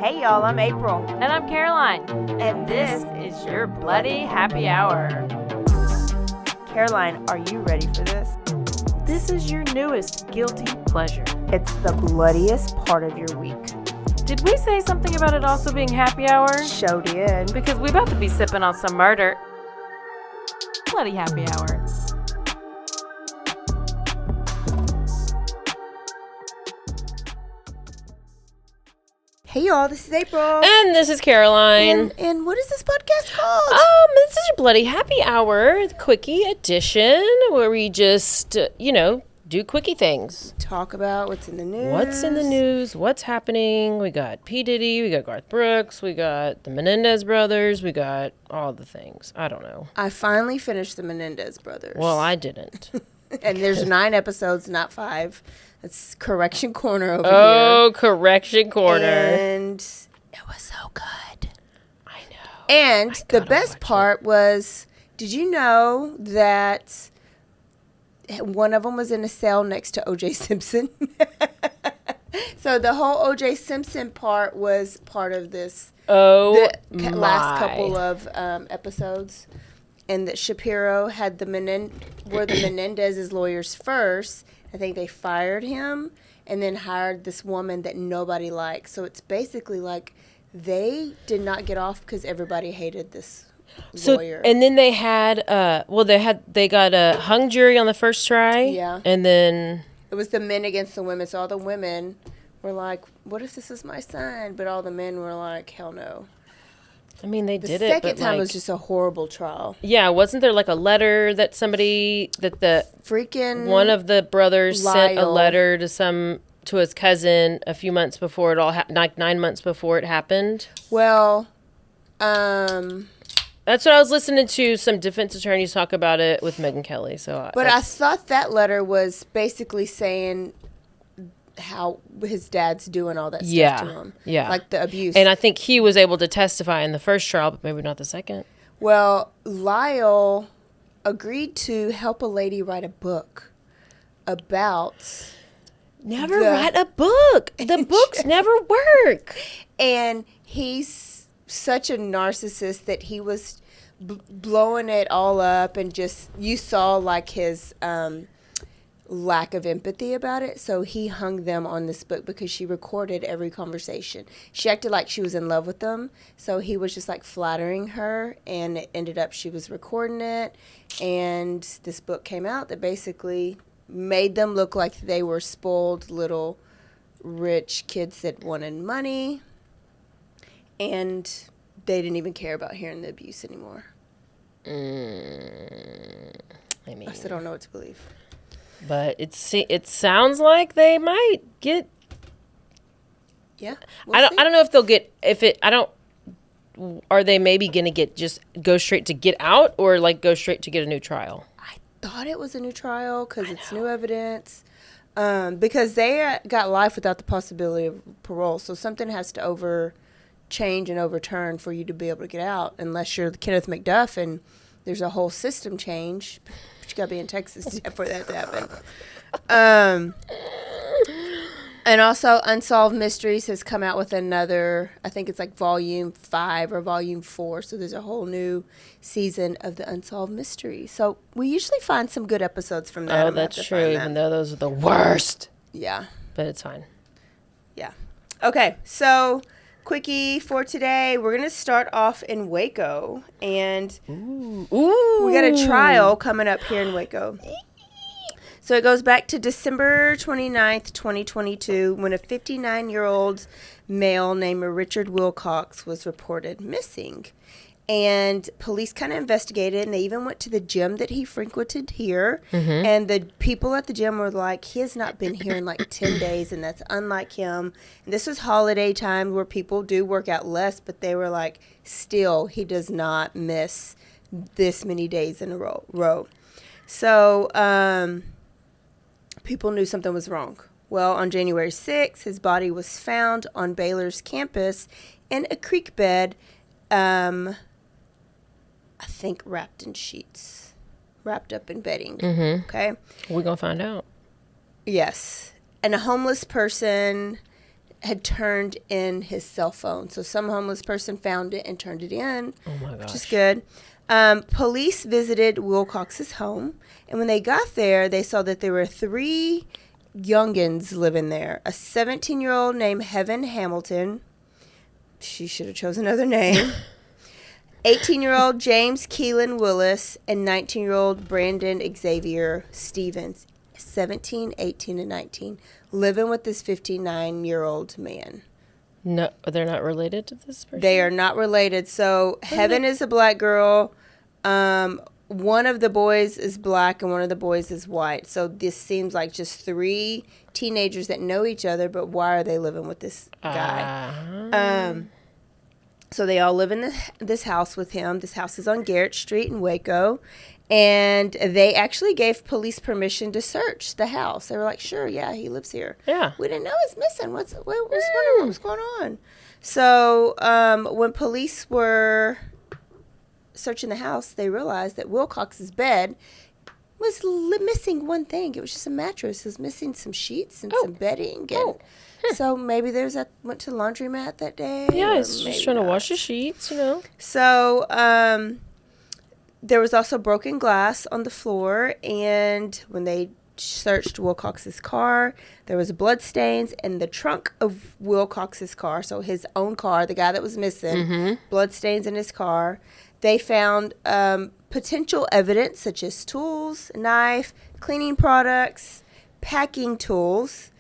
Hey y'all, I'm April. And I'm Caroline. And this is your Bloody Happy Hour. Caroline, are you ready for this? This is your newest guilty pleasure. It's the bloodiest part of your week. Did we say something about it also being happy hour? Show did. Because we about to be sipping on some murder. Bloody Happy Hour. Hey y'all, this is April. And this is Caroline. And what is this podcast called? This is your Bloody Happy Hour, the Quickie edition, where we just, do quickie things. Talk about what's in the news. What's in the news? What's happening? We got P. Diddy, we got Garth Brooks, we got the Menendez brothers, we got all the things. I don't know. I finally finished the Menendez brothers. Well, I didn't. And there's 9 episodes, not 5. It's Correction Corner over here. Oh, Correction Corner. And it was so good. I know. And the best part was, did you know that one of them was in a cell next to O.J. Simpson? So the whole O.J. Simpson part was part of this. Last couple of episodes. And that Shapiro had were the Menendez's lawyers first. I think they fired him and then hired this woman that nobody liked. So it's basically like they did not get off because everybody hated this lawyer. And then they had they got a hung jury on the first try. Yeah. And then it was the men against the women. So all the women were like, what if this is my son? But all the men were like, hell no. I mean, they did it. The second time was just a horrible trial. Yeah, wasn't there like a letter that the freaking one of the brothers Lyle sent a letter to his cousin a few months before it all like 9 months before it happened? Well, that's what I was listening to some defense attorneys talk about it with Megyn Kelly. But I thought that letter was basically saying how his dad's doing all that stuff to him. Yeah. Like the abuse. And I think he was able to testify in the first trial, but maybe not the second. Well, Lyle agreed to help a lady write a book about... Never write a book. The books never work. And he's such a narcissist that he was blowing it all up and just... You saw like his... lack of empathy about it, so he hung them on this book because she recorded every conversation. She acted like she was in love with them, so he was just like flattering her, and it ended up she was recording it, and this book came out that basically made them look like they were spoiled little rich kids that wanted money, and they didn't even care about hearing the abuse anymore. I still don't know what to believe. But it sounds like they might get. Yeah, I don't know if they'll get Are they maybe gonna go straight to get out or like go straight to get a new trial? I thought it was a new trial because it's new evidence. Because they got life without the possibility of parole, so something has to change and overturn for you to be able to get out, unless you're Kenneth McDuff and there's a whole system change. But you got to be in Texas for that to happen. And also, Unsolved Mysteries has come out with another, I think it's like Volume 5 or Volume 4. So there's a whole new season of the Unsolved Mysteries. So we usually find some good episodes from that. Oh, that's true, even though those are the worst. Yeah. But it's fine. Yeah. Okay, so... Quickie for today. We're going to start off in Waco. And we got a trial coming up here in Waco. So it goes back to December 29th, 2022, when a 59-year-old male named Richard Wilcox was reported missing. And police kind of investigated, and they even went to the gym that he frequented here. Mm-hmm. And the people at the gym were like, he has not been here in like 10 days, and that's unlike him. And this was holiday time where people do work out less, but they were like, still, he does not miss this many days in a row. So people knew something was wrong. Well, on January 6th, his body was found on Baylor's campus in a creek bed, I think wrapped in sheets, wrapped up in bedding. Mm-hmm. Okay. We're going to find out. Yes. And a homeless person had turned in his cell phone. So some homeless person found it and turned it in, Oh my gosh. which is good. Police visited Wilcox's home, and when they got there, they saw that there were 3 youngins living there. A 17-year-old named Heaven Hamilton. She should have chosen another name. 18-year-old James Keelan Willis, and 19-year-old Brandon Xavier Stevens. 17, 18, and 19, living with this 59-year-old man. No, they're not related to this person? They are not related. So Heaven is a black girl. One of the boys is black and one of the boys is white. So this seems like just 3 teenagers that know each other, but why are they living with this guy? So they all live in this house with him. This house is on Garrett Street in Waco. And they actually gave police permission to search the house. They were like, sure, yeah, he lives here. Yeah. We didn't know he's missing. What's wondering what was going on. So when police were searching the house, they realized that Wilcox's bed was missing one thing. It was just a mattress. It was missing some sheets and some bedding. And so maybe went to the laundromat that day. Yeah, he's just trying to wash the sheets, you know. So there was also broken glass on the floor, and when they searched Wilcox's car, there was blood stains in the trunk of Wilcox's car, so his own car, the guy that was missing, blood stains in his car. They found potential evidence such as tools, knife, cleaning products, packing tools,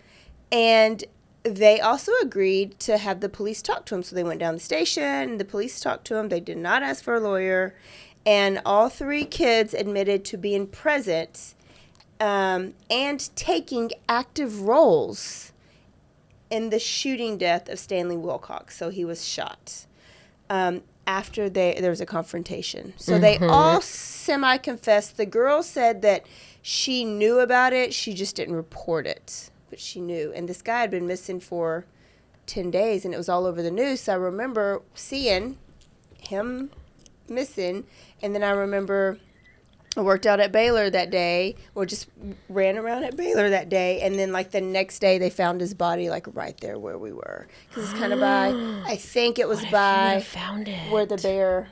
and they also agreed to have the police talk to him. So they went down the station, the police talked to him. They did not ask for a lawyer. And all 3 kids admitted to being present and taking active roles in the shooting death of Stanley Wilcox. So he was shot after there was a confrontation. So they all semi-confessed. The girl said that she knew about it. She just didn't report it, but she knew. And this guy had been missing for 10 days, and it was all over the news. So I remember seeing him missing, and then I remember I worked out at Baylor that day, or just ran around at Baylor that day, and then like the next day they found his body like right there where we were, because it's kind of by, I think it was by found it where the bear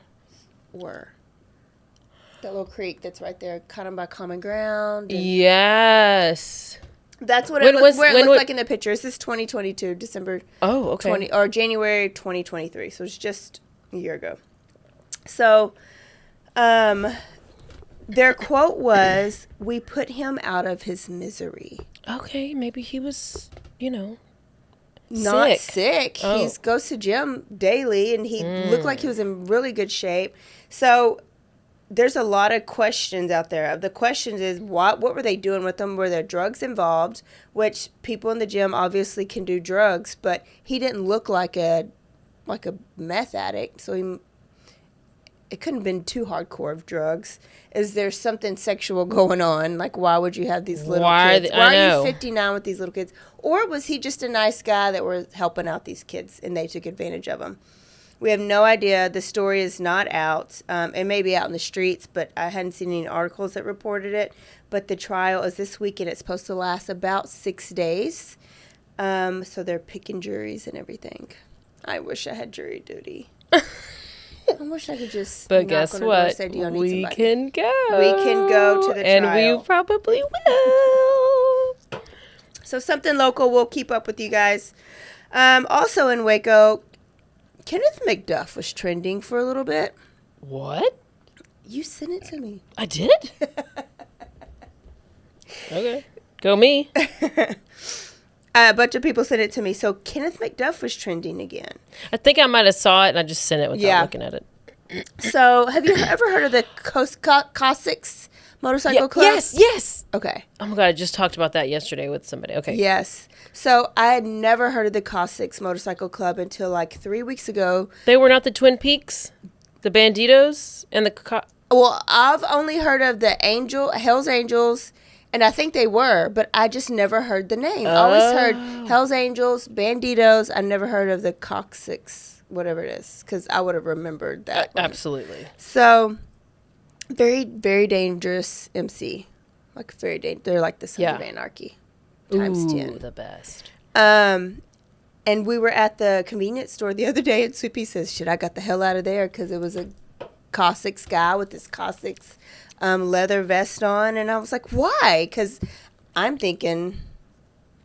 were, that little creek that's right there, kind of by Common Ground. Yes, that's what it looked like in the picture. This is 2022, December. Oh, okay. Or January 2023, so it's just a year ago. So, their quote was, "We put him out of his misery." Okay, maybe he was, Not sick. Oh. He goes to gym daily, and he looked like he was in really good shape. So, there's a lot of questions out there. The questions is, what were they doing with him? Were there drugs involved? Which people in the gym obviously can do drugs, but he didn't look like a meth addict, so it couldn't have been too hardcore of drugs. Is there something sexual going on? Like, why would you have these little kids? Why are you 59 with these little kids? Or was he just a nice guy that was helping out these kids and they took advantage of him? We have no idea. The story is not out. It may be out in the streets, but I hadn't seen any articles that reported it. But the trial is this week, and it's supposed to last about 6 days. So they're picking juries and everything. I wish I had jury duty. I wish I could just. But guess what? Say, we can go. We can go to the trial. And we probably will. So something local. We'll keep up with you guys. Also in Waco, Kenneth McDuff was trending for a little bit. What? You sent it to me. I did? Okay. Go me. A bunch of people sent it to me. So Kenneth McDuff was trending again. I think I might have saw it and I just sent it without looking at it. So have you ever heard of the Cossacks Motorcycle Club? Yes. Okay. Oh my God, I just talked about that yesterday with somebody. Okay. Yes. So I had never heard of the Cossacks Motorcycle Club until like 3 weeks ago. They were not the Twin Peaks? The Banditos? And the... Well, I've only heard of the Hell's Angels, and I think they were, but I just never heard the name. I always heard Hell's Angels, Banditos. I never heard of the Cossacks, whatever it is, because I would have remembered that. Absolutely. So, very, very dangerous MC. Like, very dangerous. They're like the Son of Anarchy times 10. The best. And we were at the convenience store the other day, and Sweepy says, "Should I got the hell out of there?" Because it was a Cossacks guy with this Cossacks leather vest on. And I was like, why? Because I'm thinking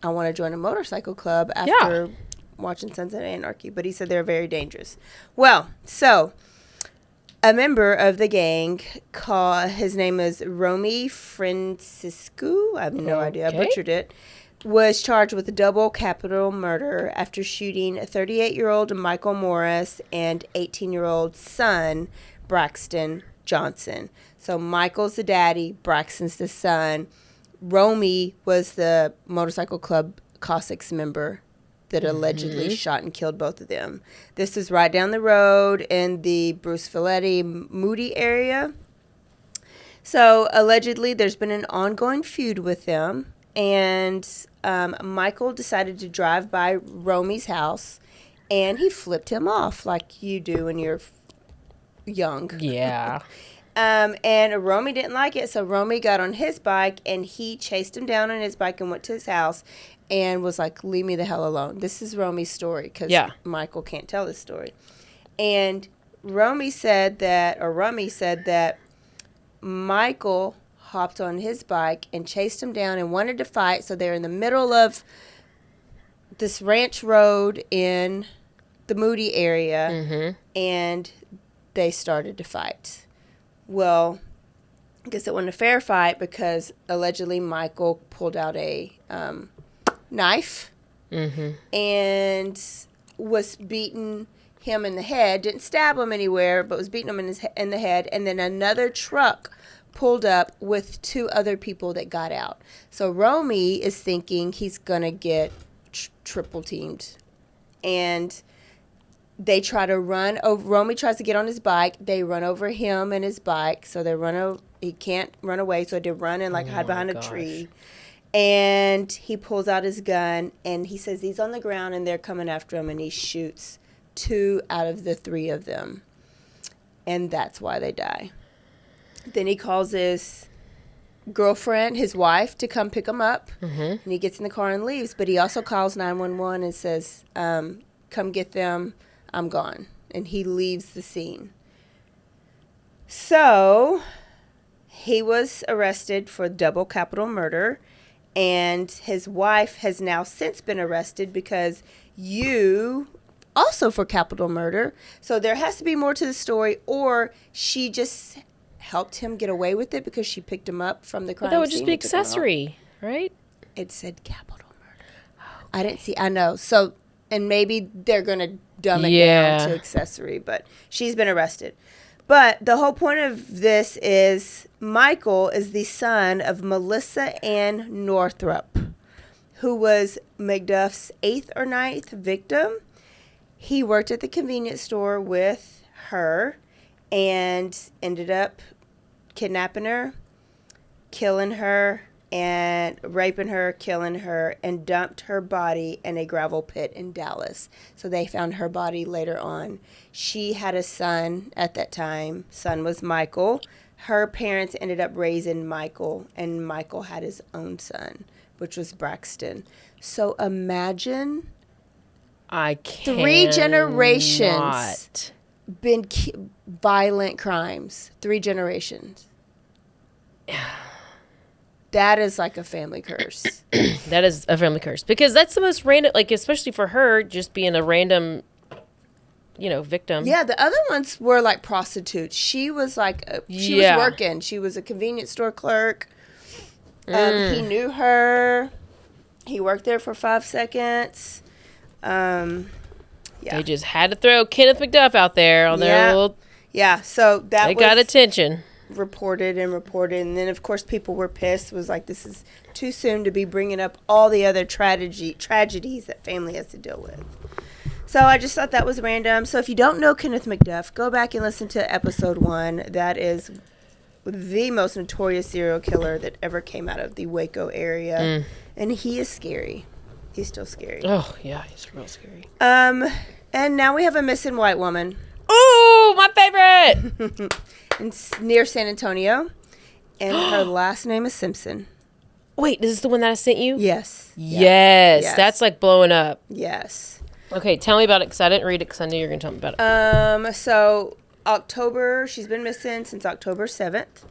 I want to join a motorcycle club after watching Sons of Anarchy. But he said they're very dangerous. Well, so a member of the gang, his name is Romy Franciscu. I have no idea. I butchered it. Was charged with double capital murder after shooting 38-year-old Michael Morris and 18-year-old son Braxton Johnson. So Michael's the daddy, Braxton's the son. Romy was the motorcycle club Cossacks member that allegedly shot and killed both of them. This is right down the road in the Bruce Filletti Moody area. So allegedly there's been an ongoing feud with them. And Michael decided to drive by Romy's house, and he flipped him off like you do when you're young. Yeah. And Romy didn't like it, so Romy got on his bike, and he chased him down on his bike and went to his house and was like, "Leave me the hell alone." This is Romy's story because Michael can't tell his story. And Romy said that Michael hopped on his bike and chased him down and wanted to fight. So they're in the middle of this ranch road in the Moody area, and they started to fight. Well, I guess it wasn't a fair fight because allegedly Michael pulled out a knife and was beating him in the head. Didn't stab him anywhere, but was beating him in the head. And then another truck pulled up with two other people that got out. So Romy is thinking he's going to get triple teamed. And they try to run over. Romy tries to get on his bike. They run over him and his bike. So he can't run away. So they run and hide behind a tree. And he pulls out his gun and he says he's on the ground and they're coming after him, and he shoots 2 out of the 3 of them. And that's why they die. Then he calls his girlfriend, his wife, to come pick him up. And he gets in the car and leaves. But he also calls 911 and says, "Come get them. I'm gone." And he leaves the scene. So he was arrested for double capital murder. And his wife has now since been arrested because also for capital murder. So there has to be more to the story, or she just helped him get away with it because she picked him up from the crime scene. But that would just be accessory, right? It said capital murder. Okay. I didn't see. I know. So, and maybe they're going to dumb it down to accessory, but she's been arrested. But the whole point of this is Michael is the son of Melissa Ann Northrup, who was McDuff's 8th or 9th victim. He worked at the convenience store with her and ended up kidnapping her, killing her, and raping her, killing her, and dumped her body in a gravel pit in Dallas. So they found her body later on. She had a son at that time. Son was Michael. Her parents ended up raising Michael, and Michael had his own son, which was Braxton. So imagine 3 generations been violent crimes. 3 generations. That is like a family curse. That is a family curse. Because that's the most random, especially for her, just being a random, victim. Yeah, the other ones were like prostitutes. She was was working. She was a convenience store clerk. He knew her. He worked there for 5 seconds. They just had to throw Kenneth McDuff out there on their little... Yeah, so that got attention. Reported, and then of course people were pissed. Was like, this is too soon to be bringing up all the other tragedies that family has to deal with. So I just thought that was random. So if you don't know Kenneth McDuff, go back and listen to episode 1. That is the most notorious serial killer that ever came out of the Waco area, and he is scary. He's still scary. Oh yeah, he's real scary. And now we have a missing white woman. Ooh, my favorite. Near San Antonio, and her last name is Simpson. Wait, is this the one that I sent you? Yes. Yes. That's blowing up. Yes. Okay, tell me about it because I didn't read it because I knew you were going to tell me about it. So she's been missing since October 7th.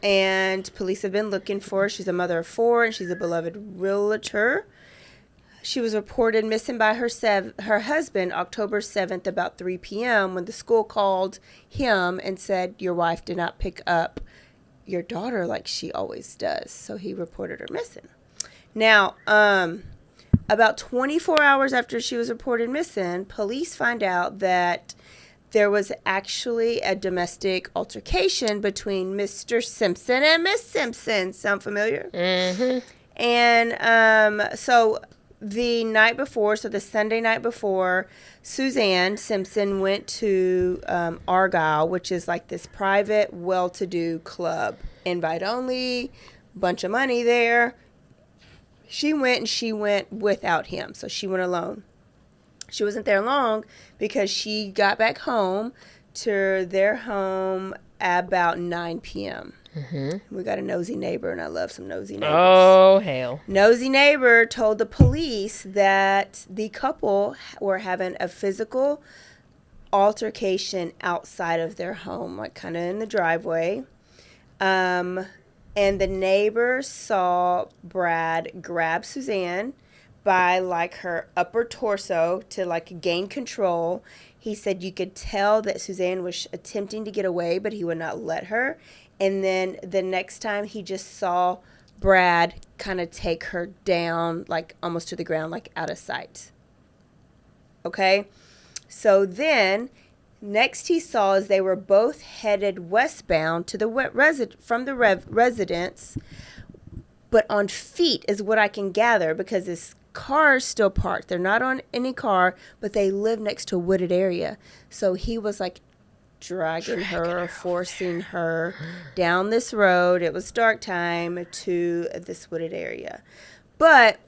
And police have been looking for her. She's a mother of 4 and she's a beloved realtor. She was reported missing by her husband October 7th about 3 p.m. when the school called him and said, your wife did not pick up your daughter like she always does. So he reported her missing. Now, about 24 hours after she was reported missing, police find out that there was actually a domestic altercation between Mr. Simpson and Miss Simpson. Sound familiar? Mm-hmm. And so the night before, so the Sunday night before, Suzanne Simpson went to Argyle, which is like this private, well-to-do club. Invite only, bunch of money there. She went without him, so she went alone. She wasn't there long because she got back home to their home about 9 p.m. Mm-hmm. We got a nosy neighbor, and I love some nosy neighbors. Oh, hell. Nosy neighbor told the police that the couple were having a physical altercation outside of their home, like kind of in the driveway. And the neighbor saw Brad grab Suzanne by like her upper torso to like gain control. He said you could tell that Suzanne was attempting to get away, but he would not let her. And then the next time he just saw Brad kind of take her down, like almost to the ground, like out of sight. Okay? So then next he saw as they were both headed westbound to the residence, but on feet is what I can gather because this car's still parked. They're not on any car, but they live next to a wooded area. So he was like dragging her, forcing her down this road. It was dark time to this wooded area. But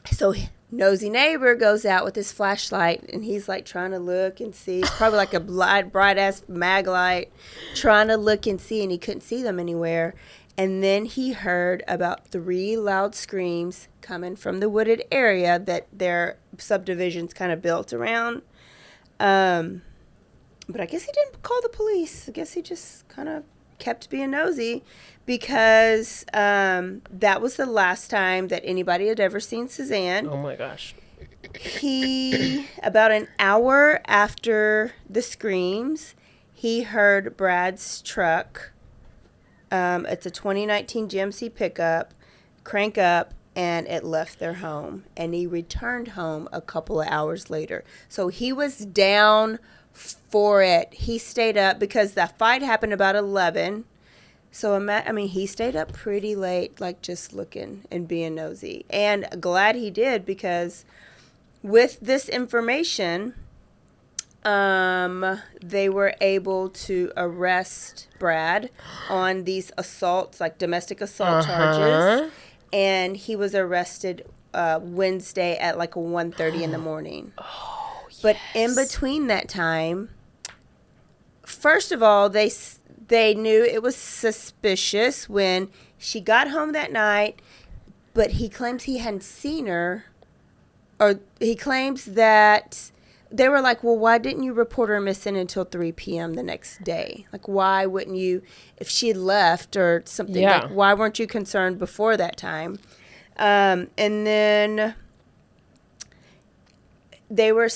so nosy neighbor goes out with his flashlight and he's like trying to look and see, probably like a bright ass mag light, trying to look and see, and he couldn't see them anywhere. And then he heard about 3 loud screams coming from the wooded area that their subdivision's kind of built around. But I guess he didn't call the police. I guess he just kind of kept being nosy because that was the last time that anybody had ever seen Suzanne. Oh, my gosh. He, about an hour after the screams, he heard Brad's truck. It's a 2019 GMC pickup, crank up, and it left their home. And he returned home a couple of hours later. So he was down for it. He stayed up because the fight happened about 11. So, he stayed up pretty late, like just looking and being nosy. And glad he did because with this information, they were able to arrest Brad on these assaults, like domestic assault charges. And he was arrested Wednesday at like 1:30 in the morning. Oh, yes. But in between that time, first of all, they knew it was suspicious when she got home that night, but he claims he hadn't seen her, or he claims that they were like, well, why didn't you report her missing until 3 p.m. the next day? Like, why wouldn't you, if she had left or something, like, why weren't you concerned before that time? And then he was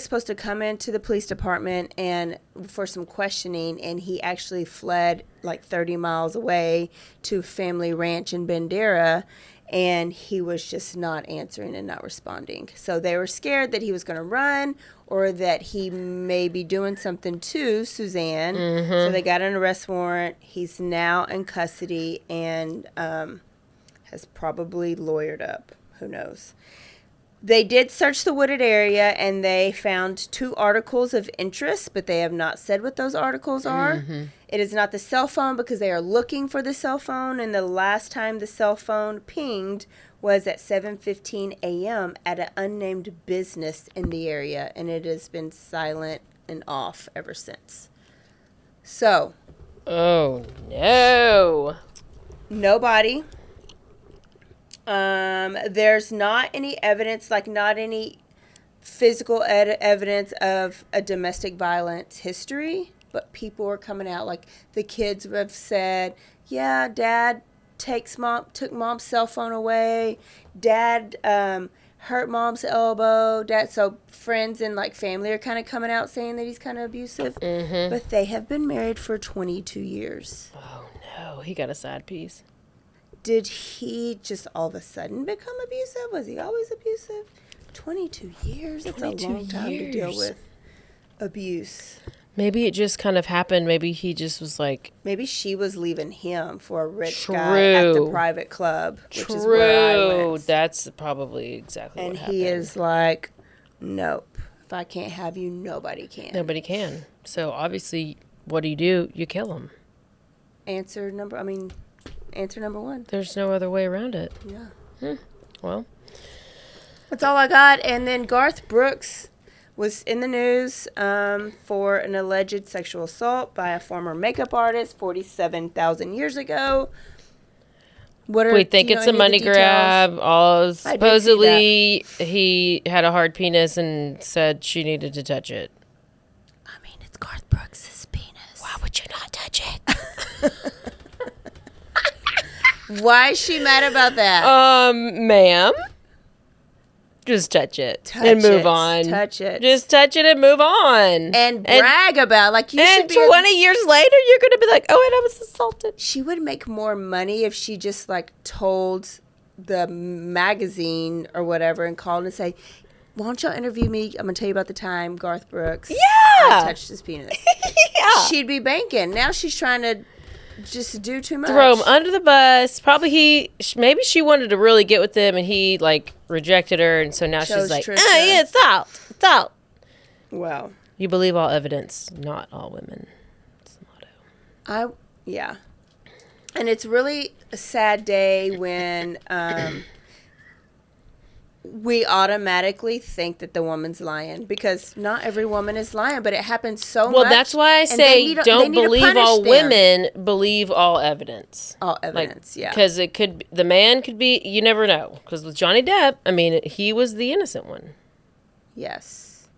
supposed to come into the police department and for some questioning, and he actually fled like 30 miles away to family ranch in Bandera, and he was just not answering and not responding. So they were scared that he was going to run or that he may be doing something to Suzanne. Mm-hmm. So they got an arrest warrant. He's now in custody and has probably lawyered up. Who knows? They did search the wooded area, and they found 2 articles of interest, but they have not said what those articles are. Mm-hmm. It is not the cell phone because they are looking for the cell phone, and the last time the cell phone pinged was at 7:15 a.m. at an unnamed business in the area, and it has been silent and off ever since. So. Oh, no. No body. There's not any evidence, like not any physical evidence of a domestic violence history, but people are coming out. Like the kids have said, yeah, dad took mom's cell phone away. Dad hurt mom's elbow. Dad, so friends and like family are kind of coming out saying that he's kind of abusive. Mm-hmm. But they have been married for 22 years. Oh no, he got a side piece. Did he just all of a sudden become abusive? Was he always abusive? 22 years? That's a long time to deal with abuse. Maybe it just kind of happened. Maybe he just was like... Maybe she was leaving him for a rich guy at the private club, which is where I went. That's probably exactly what happened. And he is like, nope. If I can't have you, nobody can. Nobody can. So obviously, what do? You kill him. Answer number one. There's no other way around it. Yeah. Well. That's all I got. And then Garth Brooks was in the news for an alleged sexual assault by a former makeup artist 47,000 years ago. We think it's a money grab. Supposedly, he had a hard penis and said she needed to touch it. I mean, it's Garth Brooks' penis. Why would you not touch it? Why is she mad about that? Ma'am. Just touch it and move on. Touch it. Just touch it and move on. And brag about like you should be. And 20 years later, you're going to be like, oh, and I was assaulted. She would make more money if she just like told the magazine or whatever and called and say, why don't y'all interview me? I'm going to tell you about the time Garth Brooks I touched his penis. Yeah. She'd be banking. Now she's trying to just do too much. Throw him under the bus. Probably maybe she wanted to really get with him and he like rejected her. And so now she's like, yeah, it's out. Well. You believe all evidence, not all women. That's the motto. Yeah. And it's really a sad day when we automatically think that the woman's lying because not every woman is lying, but it happens so much. Well, that's why I say don't believe all women, believe all evidence. All evidence, yeah. Because the man could be, you never know. Because with Johnny Depp, I mean, he was the innocent one. Yes.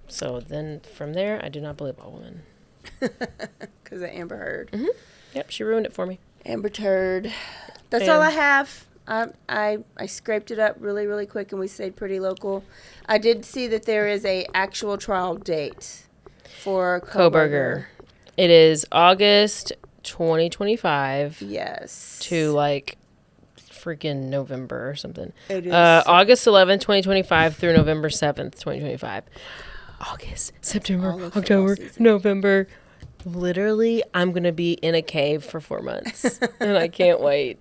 So then from there, I do not believe all women. Because of Amber Heard. Mm-hmm. Yep, she ruined it for me. Amber Heard. That's all I have. I scraped it up really, really quick, and we stayed pretty local. I did see that there is a actual trial date for Kohberger. It is August 2025. Yes. To like freaking November or something. It is. August 11th, 2025 through November 7th, 2025. August, September, October, November. Literally, I'm going to be in a cave for 4 months, and I can't wait.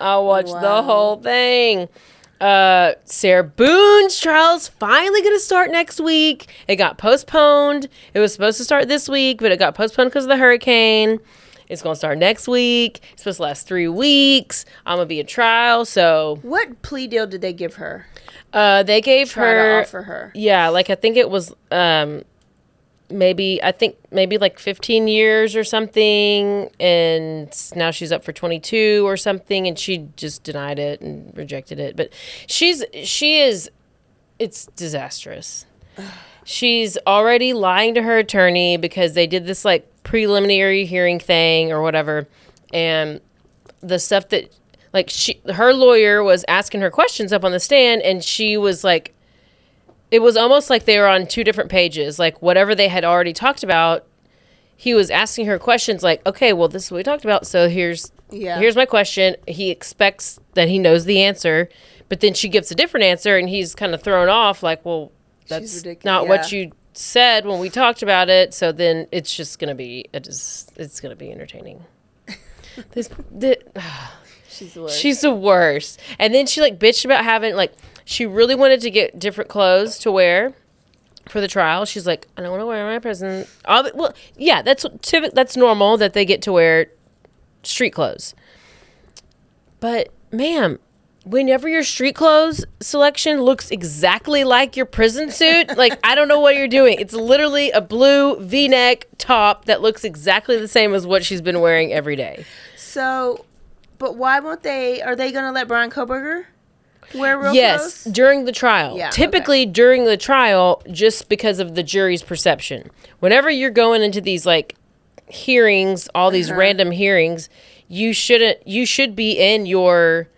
I'll watch the whole thing. Sarah Boone's trial is finally going to start next week. It got postponed. It was supposed to start this week, but it got postponed because of the hurricane. It's going to start next week. It's supposed to last 3 weeks. I'm going to be a trial, so... What plea deal did they give her? They gave her... to offer her. Yeah, like I think it was... maybe like 15 years or something, and now she's up for 22 or something, and she just denied it and rejected it. But it's disastrous. She's already lying to her attorney because they did this like preliminary hearing thing or whatever, and the stuff that like her lawyer was asking her questions up on the stand, and she was like, it was almost like they were on 2 different pages. Like, whatever they had already talked about, he was asking her questions like, okay, well, this is what we talked about. So here's my question. He expects that he knows the answer. But then she gives a different answer, and he's kind of thrown off like, well, that's not what you said when we talked about it. So then it's just going to be, it's going to be entertaining. She's the worst. She's the worst. And then she like bitched about having like, she really wanted to get different clothes to wear for the trial. She's like, I don't want to wear my prison. Well, yeah, that's normal that they get to wear street clothes. But, ma'am, whenever your street clothes selection looks exactly like your prison suit, like, I don't know what you're doing. It's literally a blue V-neck top that looks exactly the same as what she's been wearing every day. So... But why won't they? Are they going to let Brian Koberger wear real Yes, clothes? during the trial. Yeah, Typically during the trial, just because of the jury's perception. Whenever you're going into these like hearings, all these random hearings, you should be in your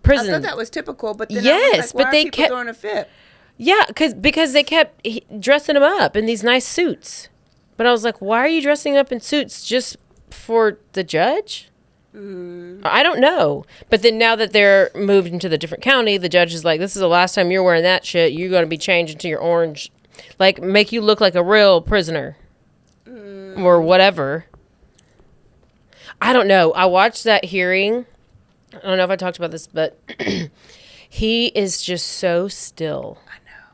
prison. I thought that was typical, but then Yes, I was like, why but are they people kept throwing a fit? Yeah, because they kept dressing him up in these nice suits. But I was like, why are you dressing up in suits just for the judge? I don't know. But then now that they're moved into the different county, the judge is like, this is the last time you're wearing that shit. You're going to be changed into your orange. Like, make you look like a real prisoner. Or whatever. I don't know. I watched that hearing. I don't know if I talked about this, but he is just so still. I know.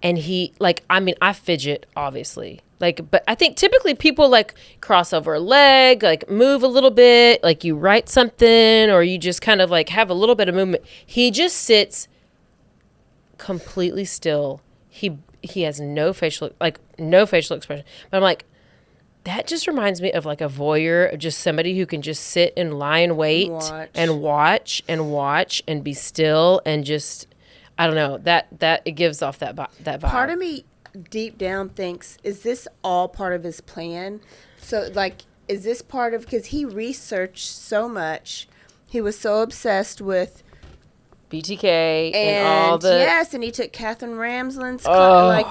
And he, like, I mean, I fidget, obviously. Like, but I think typically people like cross over a leg, like move a little bit, like you write something, or you just kind of like have a little bit of movement. He just sits completely still. He has no facial expression. But I'm like, that just reminds me of like a voyeur, of just somebody who can just sit and lie in wait and watch and be still and just, I don't know, that it gives off that vibe. Part of me deep down thinks, is this all part of his plan? So like, is this part of, because he researched so much, he was so obsessed with BTK and all the yes, and he took Catherine Ramsland's like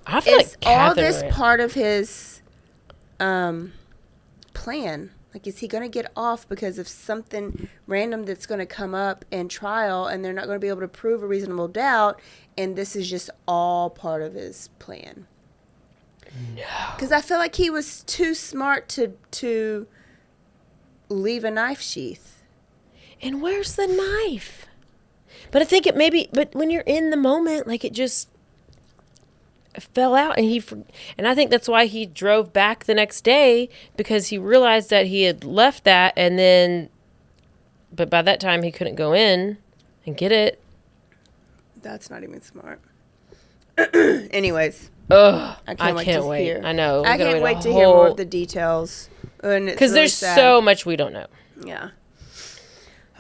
I feel like all this part of his plan. Like, is he going to get off because of something random that's going to come up in trial and they're not going to be able to prove a reasonable doubt, and this is just all part of his plan? No. Because I feel like he was too smart to leave a knife sheath. And where's the knife? But I think but when you're in the moment, like it just fell out, and I think that's why he drove back the next day, because he realized that he had left that, but by that time he couldn't go in and get it. That's not even smart. Anyways, I can't wait. Hear. I know. I can't wait to hear more of the details. Because there's so much we don't know. Yeah.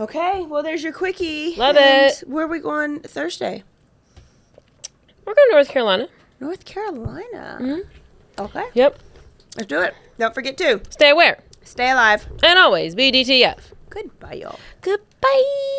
Okay, well, there's your quickie. Love it. Where are we going Thursday? We're going to North Carolina. North Carolina. Mm-hmm. Okay. Yep. Let's do it. Don't forget to stay aware. Stay alive. And always be DTF. Goodbye, y'all. Goodbye.